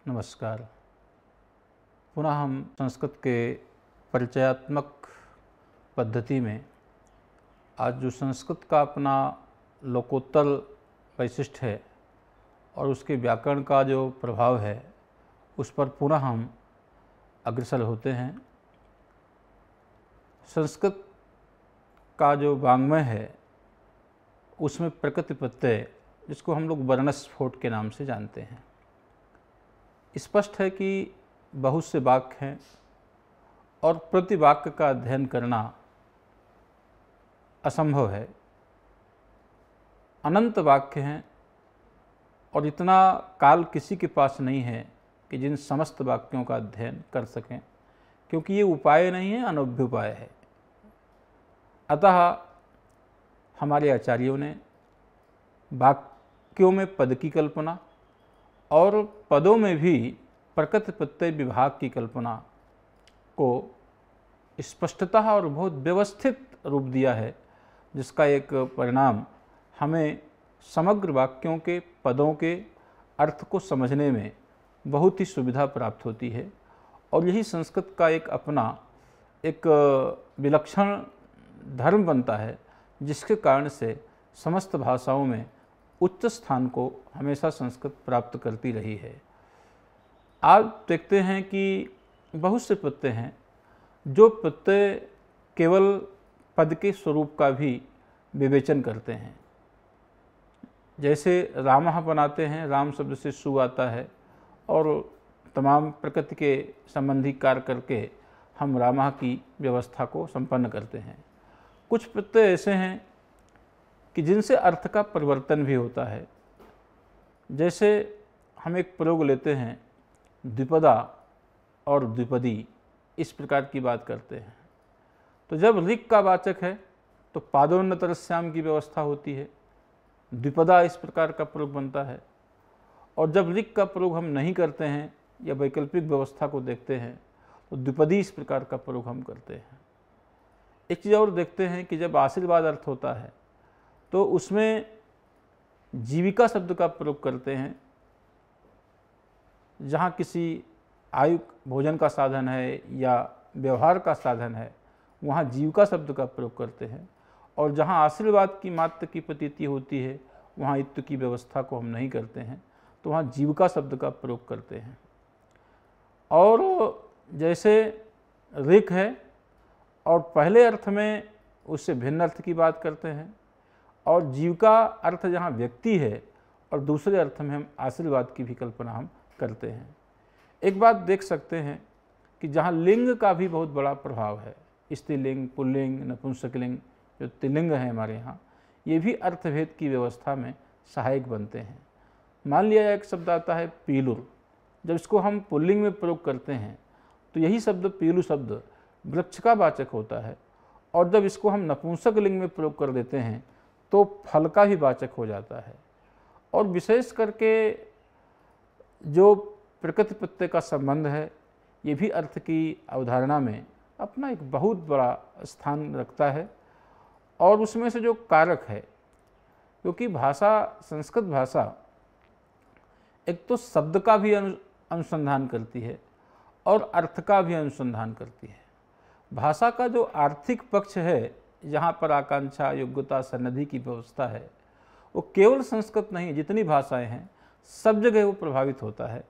नमस्कार। पुनः हम संस्कृत के परिचयात्मक पद्धति में आज जो संस्कृत का अपना लोकोत्तर वैशिष्ट है और उसके व्याकरण का जो प्रभाव है उस पर पुनः हम अग्रसर होते हैं। संस्कृत का जो वाङ्मय है उसमें प्रकृति प्रत्यय, जिसको हम लोग वर्णस्फोट के नाम से जानते हैं, स्पष्ट है कि बहुत से वाक्य हैं और प्रति वाक्य का अध्ययन करना असंभव है। अनंत वाक्य हैं और इतना काल किसी के पास नहीं है कि जिन समस्त वाक्यों का अध्ययन कर सकें, क्योंकि ये उपाय नहीं है, अनभ्युपाय है। अतः हमारे आचार्यों ने वाक्यों में पद की कल्पना और पदों में भी प्रकृति प्रत्यय विभाग की कल्पना को स्पष्टता और बहुत व्यवस्थित रूप दिया है, जिसका एक परिणाम हमें समग्र वाक्यों के पदों के अर्थ को समझने में बहुत ही सुविधा प्राप्त होती है। और यही संस्कृत का एक अपना एक विलक्षण धर्म बनता है, जिसके कारण से समस्त भाषाओं में उच्च स्थान को हमेशा संस्कृत प्राप्त करती रही है। आज देखते हैं कि बहुत से प्रत्यय हैं जो प्रत्यय केवल पद के स्वरूप का भी विवेचन करते हैं। जैसे रामः बनाते हैं, राम शब्द से सु आता है और तमाम प्रकृति के संबंधी कार्य करके हम रामः की व्यवस्था को संपन्न करते हैं। कुछ प्रत्यय ऐसे हैं कि जिनसे अर्थ का परिवर्तन भी होता है। जैसे हम एक प्रयोग लेते हैं द्विपदा और द्विपदी, इस प्रकार की बात करते हैं। तो जब ऋक् का वाचक है तो पादोन्नतरस्याम की व्यवस्था होती है, द्विपदा इस प्रकार का प्रयोग बनता है। और जब ऋक् का प्रयोग हम नहीं करते हैं या वैकल्पिक व्यवस्था को देखते हैं तो द्विपदी इस प्रकार का प्रयोग हम करते हैं। एक चीज़ और देखते हैं कि जब आशीर्वाद अर्थ होता है तो उसमें जीविका शब्द का प्रयोग करते हैं। जहाँ किसी आयु भोजन का साधन है या व्यवहार का साधन है, वहाँ जीविका शब्द का प्रयोग करते हैं। और जहाँ आशीर्वाद की मात्र की प्रतीति होती है, वहाँ इत्व की व्यवस्था को हम नहीं करते हैं, तो वहाँ जीविका शब्द का प्रयोग करते हैं। और जैसे ऋक् है और पहले अर्थ में उससे भिन्न अर्थ की बात करते हैं, और जीविका अर्थ जहाँ व्यक्ति है और दूसरे अर्थ में हम आशीर्वाद की भी कल्पना हम करते हैं। एक बात देख सकते हैं कि जहाँ लिंग का भी बहुत बड़ा प्रभाव है, स्त्रीलिंग, पुल्लिंग, नपुंसकलिंग, जो तिलिंग है हमारे यहाँ, ये भी अर्थभेद की व्यवस्था में सहायक बनते हैं। मान लिया एक शब्द आता है पीलुर, जब इसको हम पुल्लिंग में प्रयोग करते हैं तो यही शब्द पीलु शब्द वृक्ष का वाचक होता है, और जब इसको हम नपुंसक लिंग में प्रयोग कर देते हैं तो फल का भी वाचक हो जाता है। और विशेष करके जो प्रकृति प्रत्यय का संबंध है, ये भी अर्थ की अवधारणा में अपना एक बहुत बड़ा स्थान रखता है। और उसमें से जो कारक है, क्योंकि भाषा, संस्कृत भाषा एक तो शब्द का भी अनुसंधान करती है और अर्थ का भी अनुसंधान करती है। भाषा का जो आर्थिक पक्ष है, जहाँ पर आकांक्षा, योग्यता, सन्निधि की व्यवस्था है, वो केवल संस्कृत नहीं, जितनी भाषाएं हैं सब जगह वो प्रभावित होता है।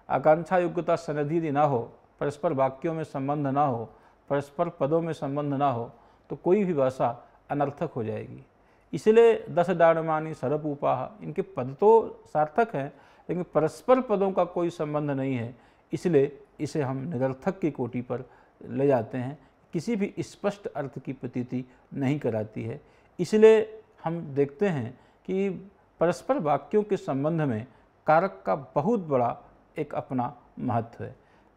आकांक्षा, योग्यता, सन्निधि यदि ना हो, परस्पर वाक्यों में संबंध ना हो, परस्पर पदों में संबंध ना हो, तो कोई भी भाषा अनर्थक हो जाएगी। इसलिए 10 दाणमानी सरपूपाह, इनके पद तो सार्थक हैं लेकिन परस्पर पदों का कोई संबंध नहीं है, इसलिए इसे हम निरर्थक की कोटि पर ले जाते हैं, किसी भी स्पष्ट अर्थ की प्रतीति नहीं कराती है। इसलिए हम देखते हैं कि परस्पर वाक्यों के संबंध में कारक का बहुत बड़ा एक अपना महत्व है।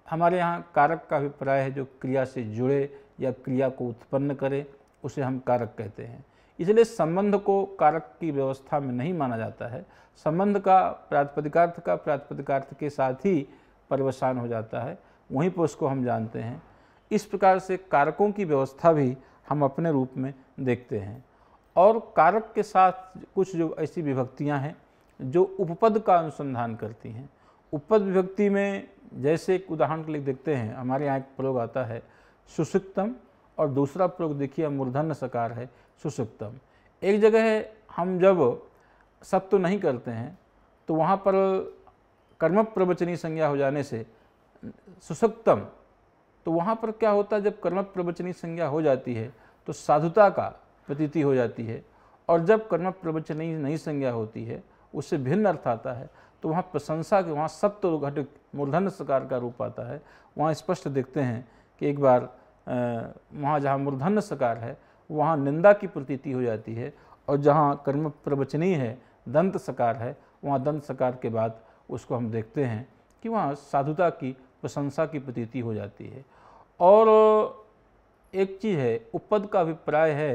हमारे यहाँ कारक का अभिप्राय है जो क्रिया से जुड़े या क्रिया को उत्पन्न करे, उसे हम कारक कहते हैं। इसलिए संबंध को कारक की व्यवस्था में नहीं माना जाता है। संबंध का प्रातिपदिकार्थ का प्रातिपदिकार्थ के साथ ही परिवसान हो जाता है, वहीं पर उसको हम जानते हैं। इस प्रकार से कारकों की व्यवस्था भी हम अपने रूप में देखते हैं। और कारक के साथ कुछ जो ऐसी विभक्तियां हैं जो उपपद का अनुसंधान करती हैं, उपपद विभक्ति में जैसे एक उदाहरण के लिए देखते हैं, हमारे यहाँ एक प्रयोग आता है सुषुप्तम, और दूसरा प्रयोग देखिए मूर्धन्य सकार है सुषुप्तम। एक जगह है हम जब सत्व नहीं करते हैं तो वहाँ पर कर्म प्रवचनी संज्ञा हो जाने से सुषुप्तम, तो वहाँ पर क्या होता है, जब कर्म प्रवचनी संज्ञा हो जाती है तो साधुता का प्रतीति हो जाती है, और जब कर्म प्रवचनी नहीं संज्ञा होती है उससे भिन्न अर्थ आता है, तो वहाँ प्रशंसा के, वहाँ सत्व घटित मूर्धन्य सकार का रूप आता है। वहाँ स्पष्ट देखते हैं कि एक बार वहाँ जहाँ मूर्धन्य सकार है वहाँ निंदा की प्रतीति हो जाती है, और जहाँ कर्म प्रवचनी है दंत सकार है वहाँ दंत सकार के बाद उसको हम देखते हैं कि वहाँ साधुता की, प्रशंसा की प्रतीति हो जाती है। और एक चीज़ है, उपपद का अभिप्राय है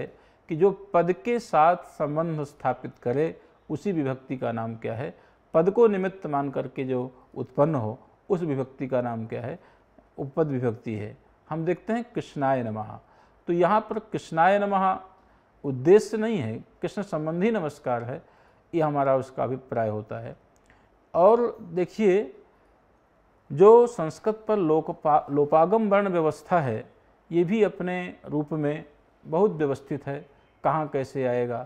कि जो पद के साथ संबंध स्थापित करे उसी विभक्ति का नाम क्या है, पद को निमित्त मान करके जो उत्पन्न हो उस विभक्ति का नाम क्या है, उपपद विभक्ति है। हम देखते हैं कृष्णाय नमः, तो यहाँ पर कृष्णाय नमः उद्देश्य नहीं है, कृष्ण संबंधी नमस्कार है, ये हमारा उसका अभिप्राय होता है। और देखिए जो संस्कृत पर लोपागम वर्ण व्यवस्था है ये भी अपने रूप में बहुत व्यवस्थित है, कहाँ कैसे आएगा,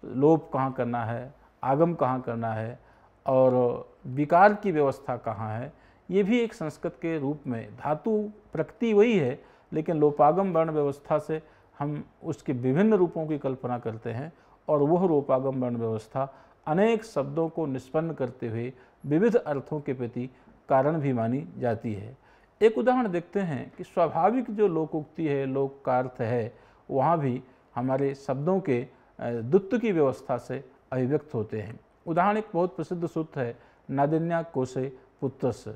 लोप कहाँ करना है, आगम कहाँ करना है, और विकार की व्यवस्था कहाँ है, ये भी एक संस्कृत के रूप में, धातु प्रकृति वही है लेकिन लोपागम वर्ण व्यवस्था से हम उसके विभिन्न रूपों की कल्पना करते हैं, और वह लोपागम वर्ण व्यवस्था अनेक शब्दों को निष्पन्न करते हुए विविध अर्थों के प्रति कारण भी मानी जाती है। एक उदाहरण देखते हैं कि स्वाभाविक जो लोकोक्ति है, लोक का अर्थ है, वहाँ भी हमारे शब्दों के द्वित्व की व्यवस्था से अभिव्यक्त होते हैं। उदाहरण एक बहुत प्रसिद्ध सूत्र है नादिन्या कोशे पुत्रस्य,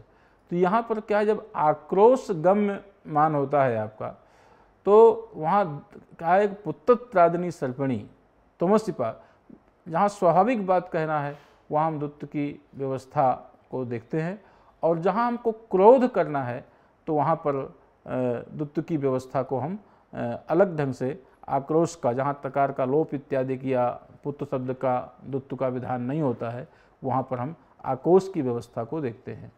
तो यहाँ पर क्या है, जब आक्रोश गम्य मान होता है आपका, तो वहाँ क्या है, पुत्रत्रादिनी सर्पणी तमसिपा, जहाँ स्वाभाविक बात कहना है वहाँ हम द्वित्व की व्यवस्था को देखते हैं, और जहाँ हमको क्रोध करना है तो वहाँ पर द्वित्व की व्यवस्था को हम अलग ढंग से, आक्रोश का जहाँ तकार का लोप इत्यादि की या पुत्र शब्द का द्वित्व का विधान नहीं होता है वहाँ पर हम आक्रोश की व्यवस्था को देखते हैं।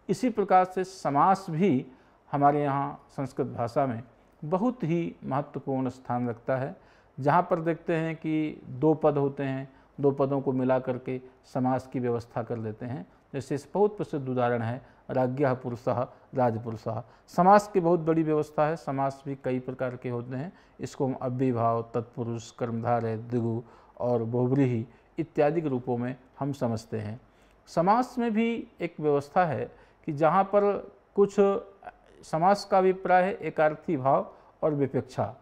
इसी प्रकार से समास भी हमारे यहाँ संस्कृत भाषा में बहुत ही महत्वपूर्ण स्थान रखता है, जहाँ पर देखते हैं कि दो पद होते हैं, दो पदों को मिला करके समास की व्यवस्था कर देते हैं। जैसे इस बहुत प्रसिद्ध उदाहरण है राज्ञः पुरुषः राजपुरुषः। समास की बहुत बड़ी व्यवस्था है, समास भी कई प्रकार के होते हैं, इसको हम अव्ययीभाव, तत्पुरुष, कर्मधारय, द्विगु और बहुव्रीहि इत्यादि के रूपों में हम समझते हैं। समास में भी एक व्यवस्था है कि जहाँ पर कुछ समास का अभिप्राय है एकार्थी भाव और विपेक्षा।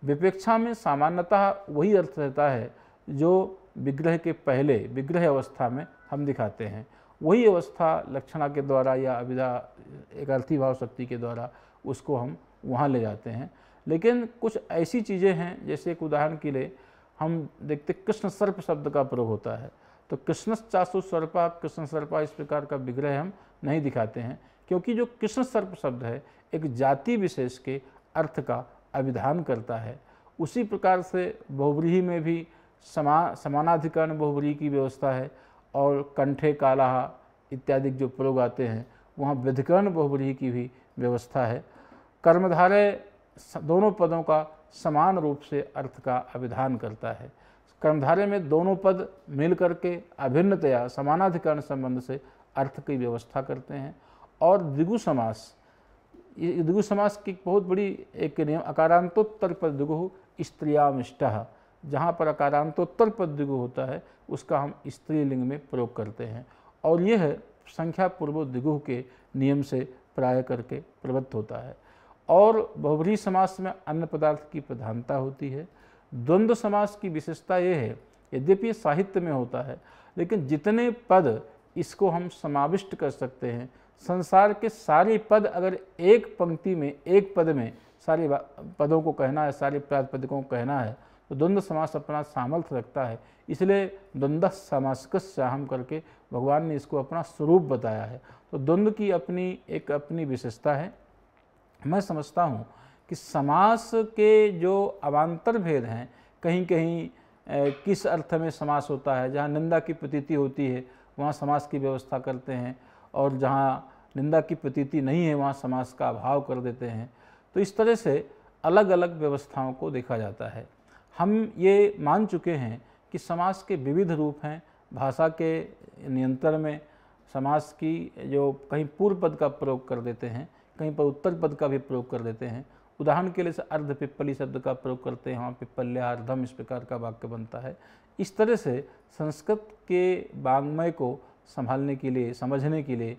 विपेक्षा में सामान्यतः वही अर्थ रहता है जो विग्रह के पहले, विग्रह अवस्था में हम दिखाते हैं, वही अवस्था लक्षणा के द्वारा या अभिधा एकार्थी भाव शक्ति के द्वारा उसको हम वहाँ ले जाते हैं। लेकिन कुछ ऐसी चीज़ें हैं, जैसे एक उदाहरण के लिए हम देखते कृष्ण सर्प शब्द का प्रयोग होता है, तो कृष्ण चासु सर्पा, कृष्ण सर्पा इस प्रकार का विग्रह हम नहीं दिखाते हैं, क्योंकि जो कृष्ण सर्प शब्द है एक जाति विशेष के अर्थ का अभिधान करता है। उसी प्रकार से बहुव्रीहि में भी समानाधिकरण बहुव्रीहि की व्यवस्था है, और कंठे कालाह इत्यादि जो प्रयोग आते हैं वहाँ व्यधिकरण बहुव्रीहि की भी व्यवस्था है। कर्मधारय दोनों पदों का समान रूप से अर्थ का अभिधान करता है। कर्मधारय में दोनों पद मिल करके अभिन्नतया समानाधिकरण संबंध से अर्थ की व्यवस्था करते हैं। और द्विगु समास, ये द्विगु समास की बहुत बड़ी एक नियम, अकारांतोत्तर पद द्विगु स्त्रियामिष्टः, जहाँ पर अकारांतोत्तर पद द्विगु होता है उसका हम स्त्रीलिंग में प्रयोग करते हैं, और यह संख्या पूर्व द्विगु के नियम से प्राय करके प्रवृत्त होता है। और बहुव्रीहि समास में अन्य पदार्थ की प्रधानता होती है। द्वंद्व समास की विशेषता यह है, यद्यपि साहित्य में होता है लेकिन जितने पद इसको हम समाविष्ट कर सकते हैं, संसार के सारे पद अगर एक पंक्ति में, एक पद में सारे पदों को कहना है, सारे प्रातिपदिकों को कहना है, तो द्वंद्व समास अपना सामर्थ्य रखता है। इसलिए द्वंद्व समासकस्याहम करके भगवान ने इसको अपना स्वरूप बताया है। तो द्वंद्व की अपनी विशेषता है। मैं समझता हूँ कि समास के जो अवान्तर भेद हैं, कहीं कहीं किस अर्थ में समास होता है, जहाँ निंदा की प्रतीति होती है वहाँ समास की व्यवस्था करते हैं, और जहाँ निंदा की प्रतीति नहीं है वहाँ समास का अभाव कर देते हैं। तो इस तरह से अलग अलग व्यवस्थाओं को देखा जाता है। हम ये मान चुके हैं कि समास के विविध रूप हैं। भाषा के नियंत्रण में समास की जो कहीं पूर्व पद का प्रयोग कर देते हैं, कहीं पर उत्तर पद का भी प्रयोग कर देते हैं। उदाहरण के लिए अर्ध पिप्पली शब्द का प्रयोग करते हैं, वहाँ पिप्पल्यार्धम इस प्रकार का वाक्य बनता है। इस तरह से संस्कृत के वाङ्मय को संभालने के लिए, समझने के लिए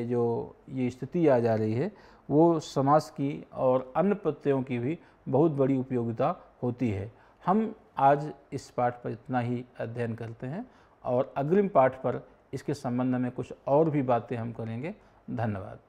जो ये स्थिति आ जा रही है, वो समास की और अन्य प्रत्ययों की भी बहुत बड़ी उपयोगिता होती है। हम आज इस पाठ पर इतना ही अध्ययन करते हैं और अग्रिम पाठ पर इसके संबंध में कुछ और भी बातें हम करेंगे। धन्यवाद।